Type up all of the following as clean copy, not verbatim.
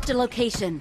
Marked a location.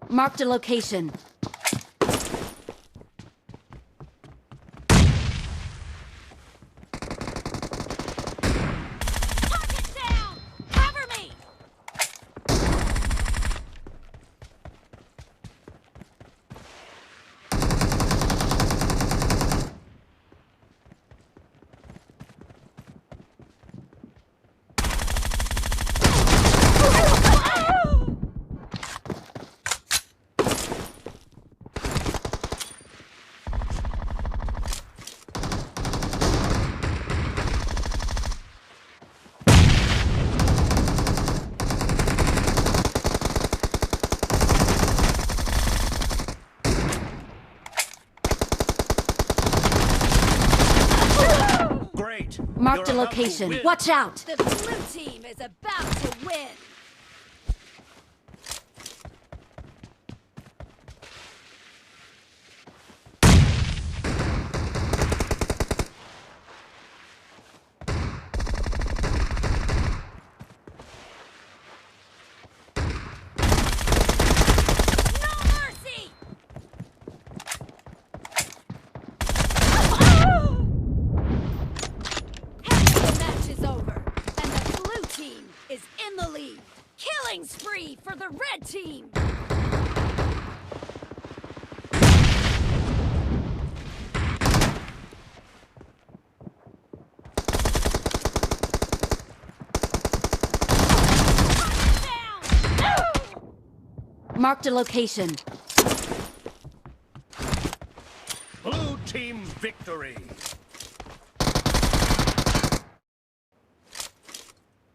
Marked a location. Target down! Cover me! Great. Marked a You're about to location. win. Watch out! The blue team is about to win! No mercy! Half the match is over, and the blue team is in the lead. Killing spree for the red team! Down! Marked a location. Blue team victory.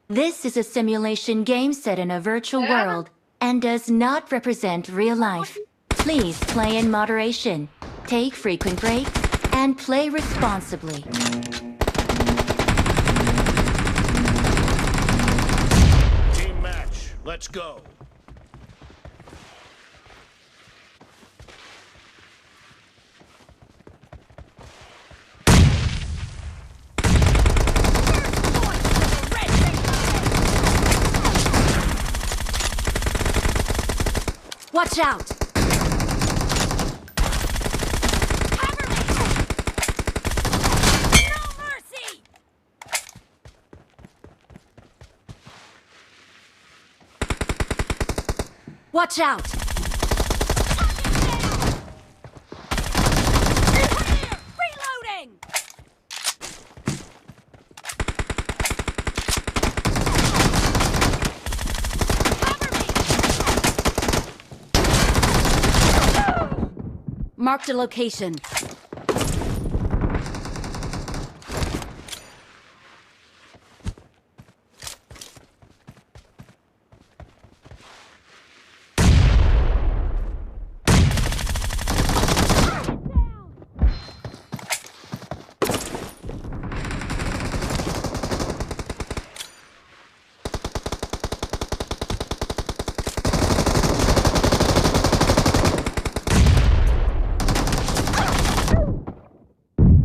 This is a simulation game set in a virtual world and does not represent real life. Please play in moderation, take frequent breaks, and play responsibly. Team match. Let's go. Watch out! Cover me! No mercy! Watch out! Clear! Reloading! Cover me! Marked a location.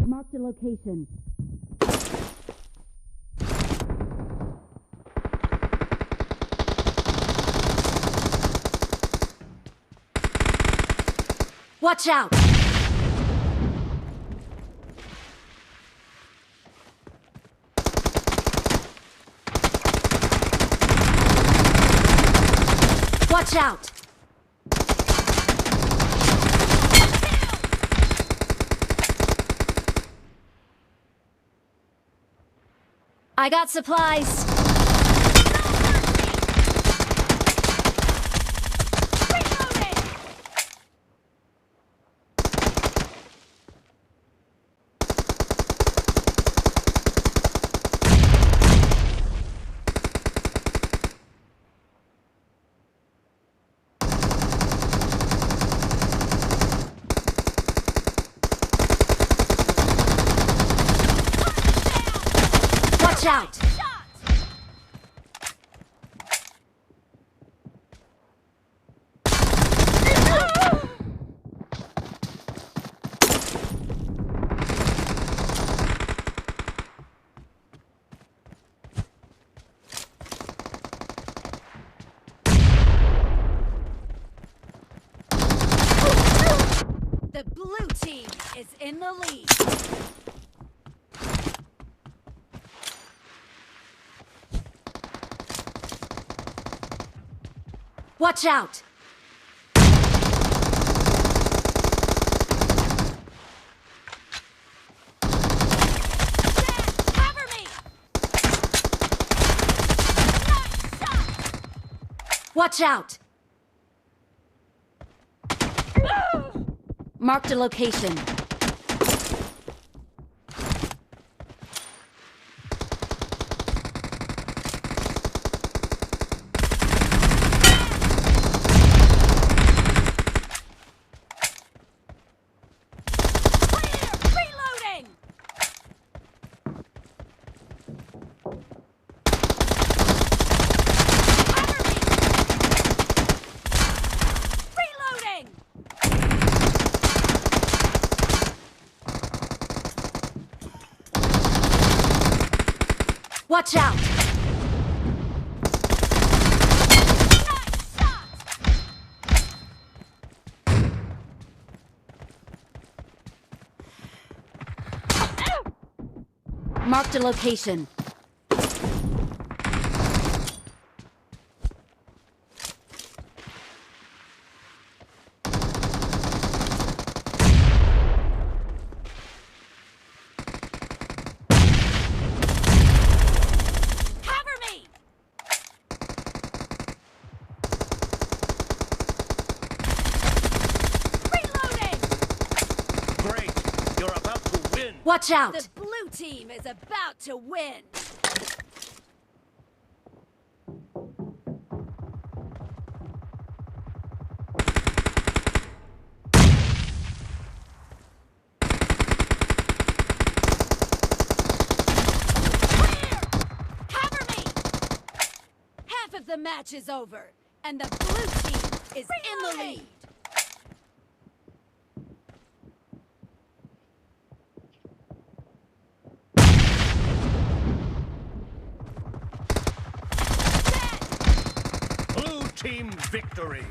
Marked a location. Watch out! Watch out! I got supplies. Watch out! The blue team is in the lead. Watch out! Cover me! Nice shot! Watch out! Marked a location. Reloading! Cover me! Reloading! Watch out! Nice shot! Marked a location. Cover me! Reloading! Great. You're about to win. Watch out! The blue team is about to win. Clear! Cover me! Half of the match is over, and the blue team is in the lead. Blue team victory.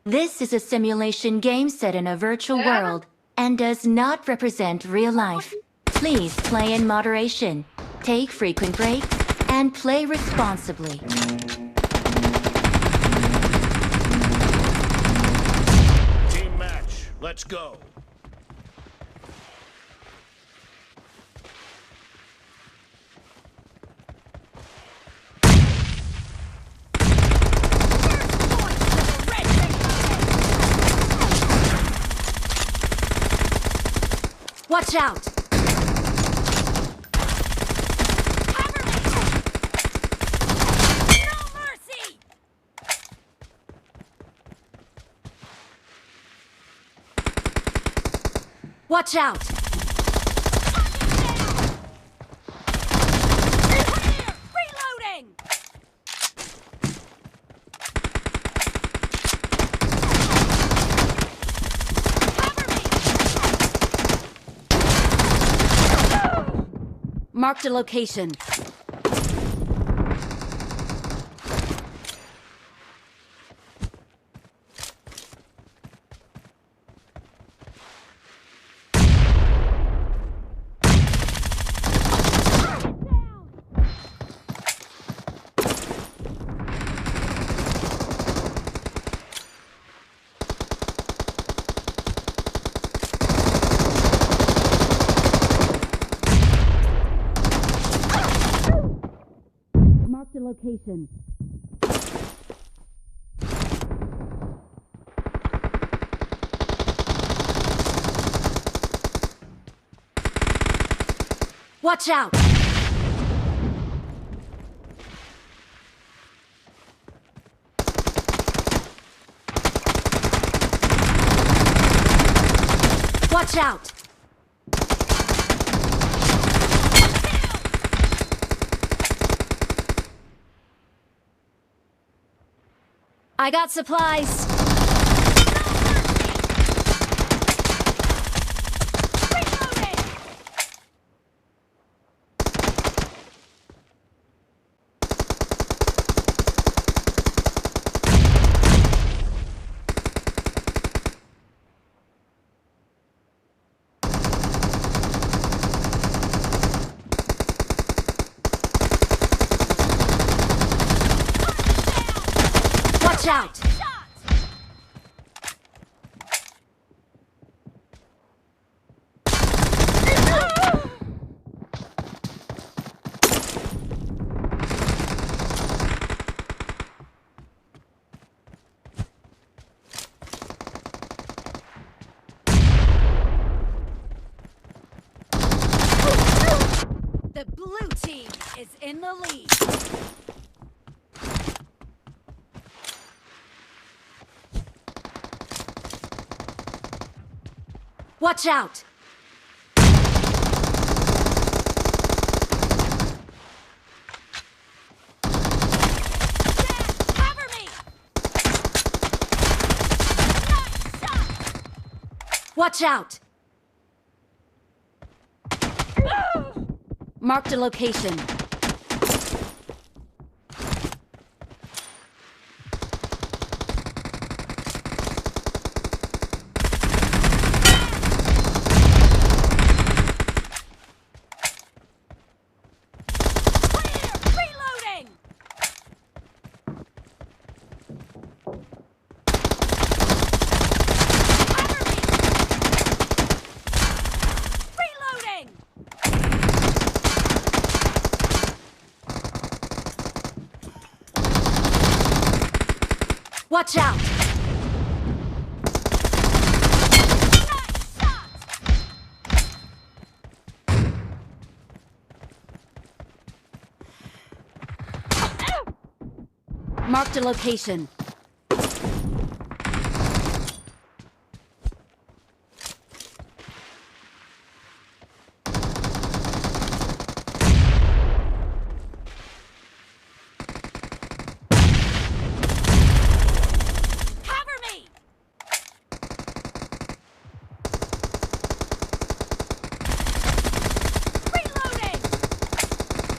This is a simulation game set in a virtual world and does not represent real life. Please play in moderation, take frequent breaks, and play responsibly. Team match. Let's go. Watch out! Cover me! No mercy! Watch out! Clear! Reloading! Cover me! Marked a location. Marked a location. Watch out! Watch out! I got supplies. Reloading! Watch out! Shot! The blue team is in the lead. Watch out! Cover me! Nice shot! Watch out! Marked a location. Clear! Reloading! Cover me! Reloading! Watch out! Nice shot! Marked a location. Cover me! Reloading!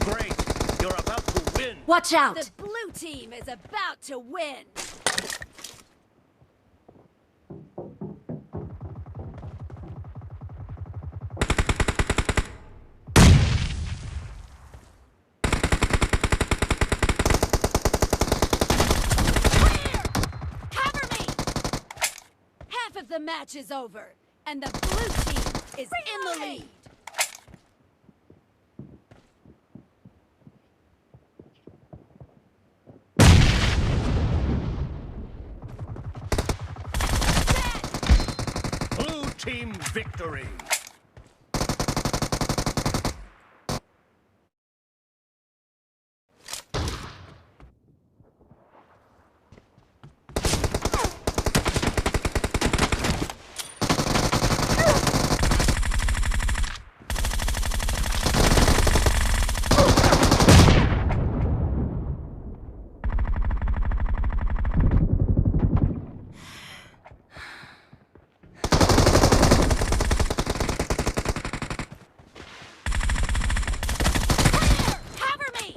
Great. You're about to win. Watch out! The blue team is about to win. match is over, and the blue team is in the lead. Blue team victory. Cover me!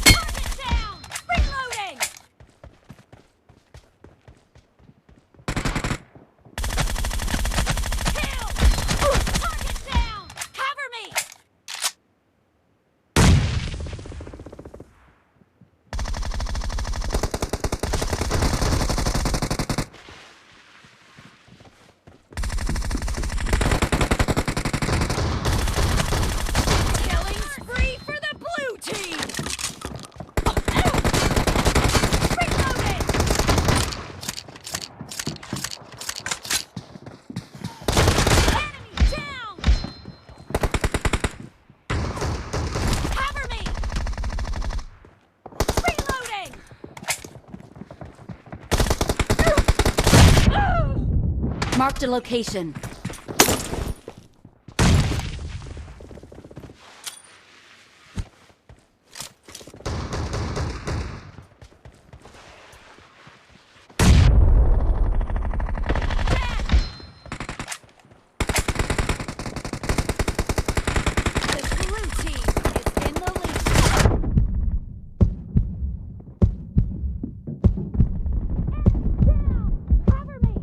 Target down! Reloading! Kill! Target down! Cover me! Killing spree for the blue team! Reloading! Enemy down! Cover me! Reloading! Marked a location. The blue team is in the lead. Cover me!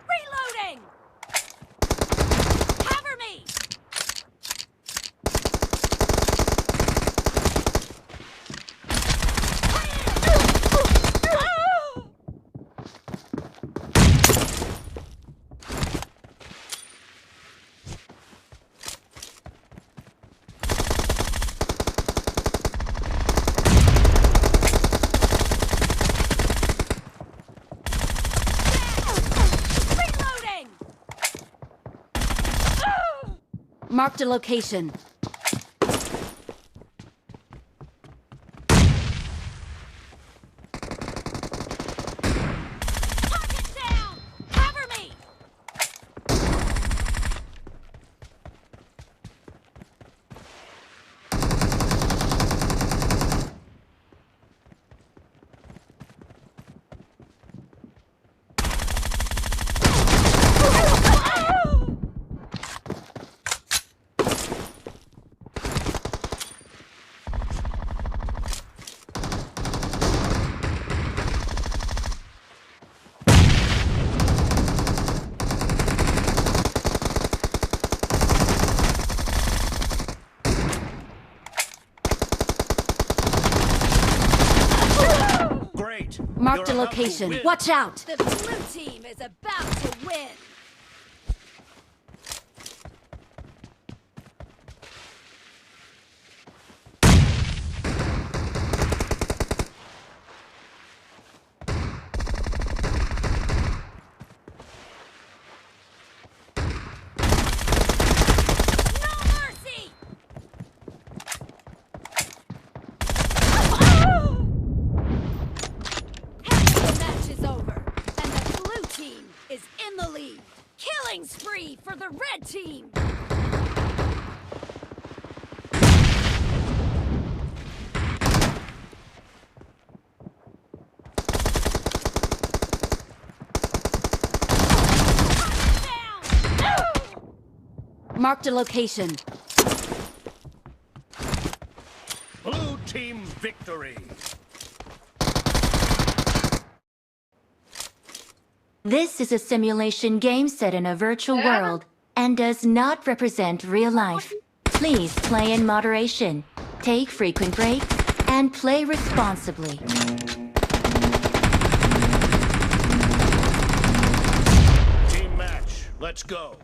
Reloading! Cover me! Reloading! Marked a location. Target down! Cover me! Great. Marked a You're about to location. win. Watch out! The blue team is about to win. No mercy! Half of the match is over, and the blue team is in the lead. Killing spree for the red team. Marked a location. Blue victory. This is a simulation game set in a virtual world and does not represent real life. Please play in moderation, take frequent breaks, and play responsibly. Team match, let's go.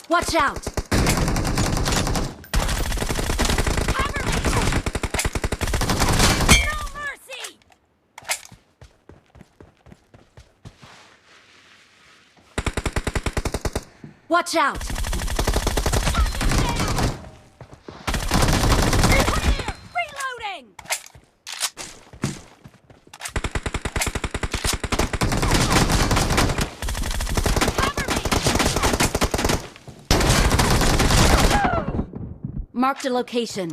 Watch out! Cover me! No mercy! Watch out! Clear! Reloading! Marked a location.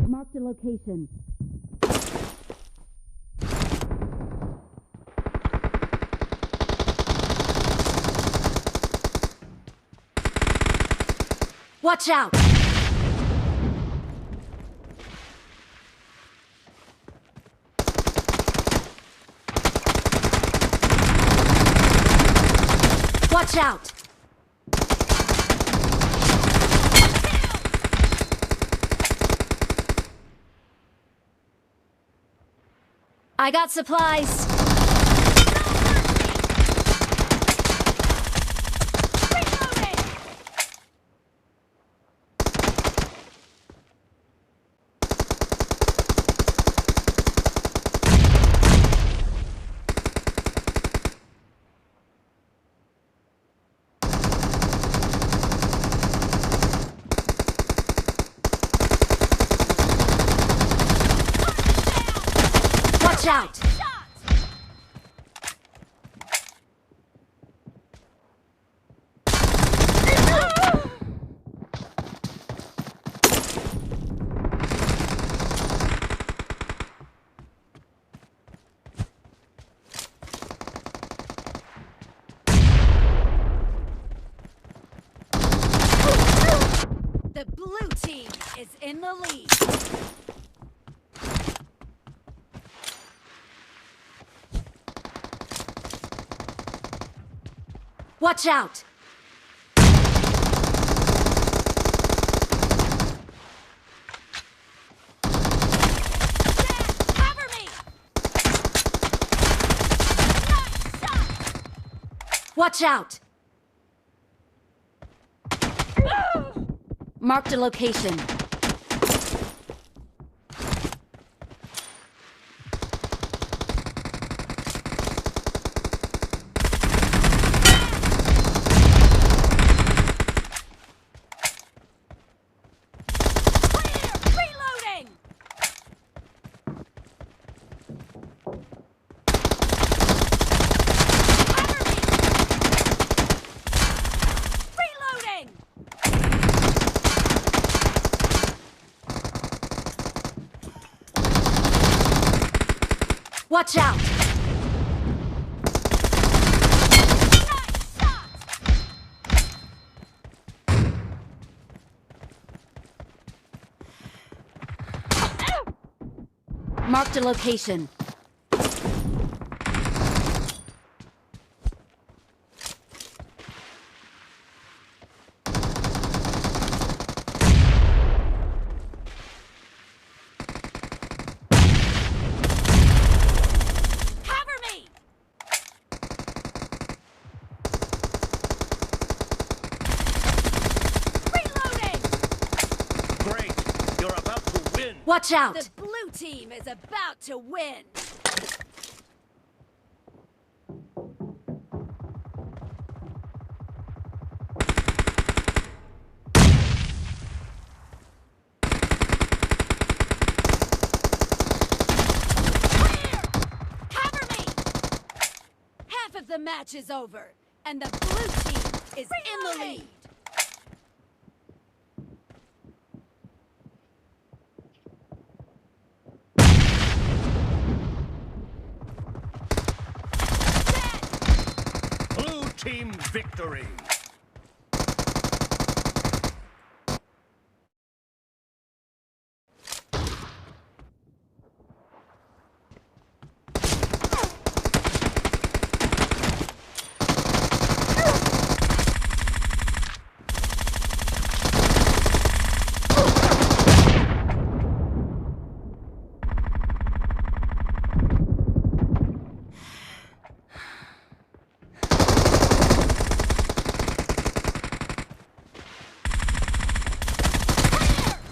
Marked a location. Watch out! Watch out! I got supplies. Reloading! Watch out! Shot! The blue team is in the lead. Watch out! Cover me! Nice shot! Watch out! Marked a location. Clear! Reloading! Cover me! Reloading! Watch out! Nice shot! Marked a location. Cover me! Reloading! Great. You're about to Watch out! The blue team is about to win. Clear! Cover me! Half of the match is over, and the blue team is in the lead. Blue team victory.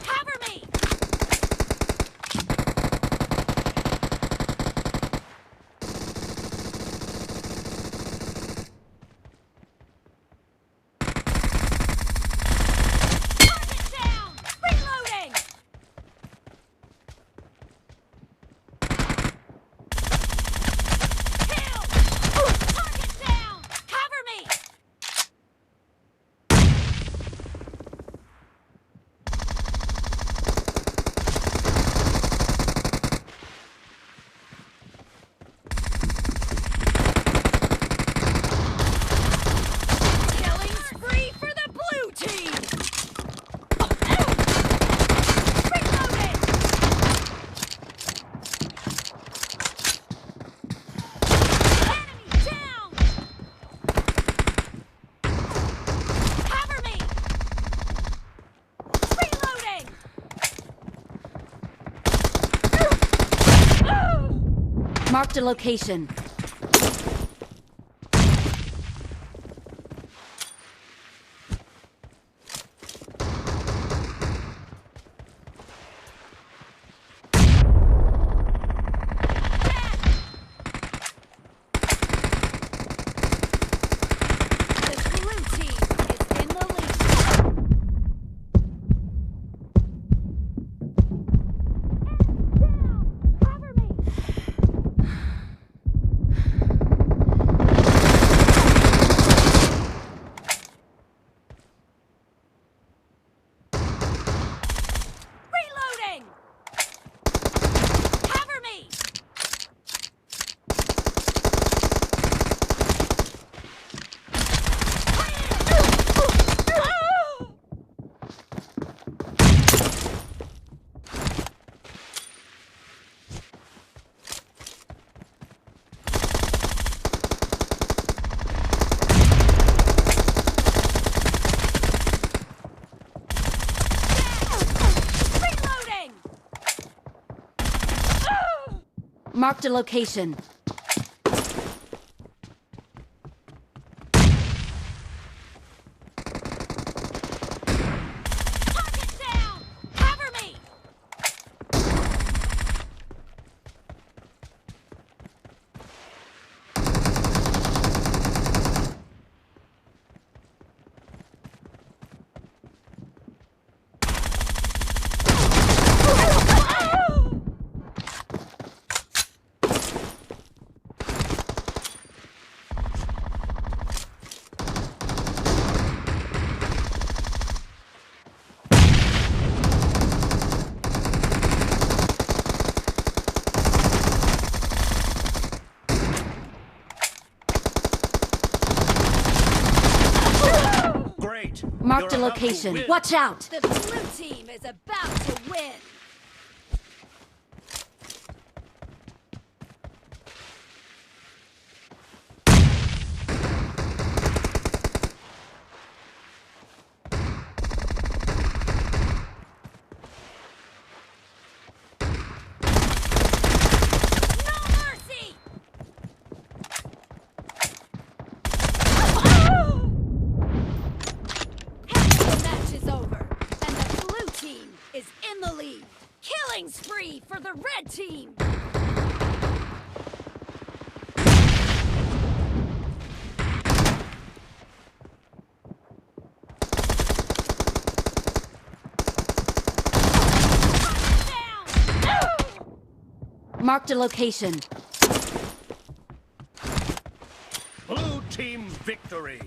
Cover me! Target down! Reloading! Kill! Target down! Cover me! Killing spree for the blue team! Reloading! Enemy down! Cover me! Reloading! Marked a location. The blue team is in the lead. Down! Cover me! Reloading! Cover me! Clear! Reloading! Marked a location. Target down! Cover me! Great. Marked a You're about to location. win. Watch out! The blue team is about to win. is in the lead. Killing spree for the red team! Marked a location. Blue team victory.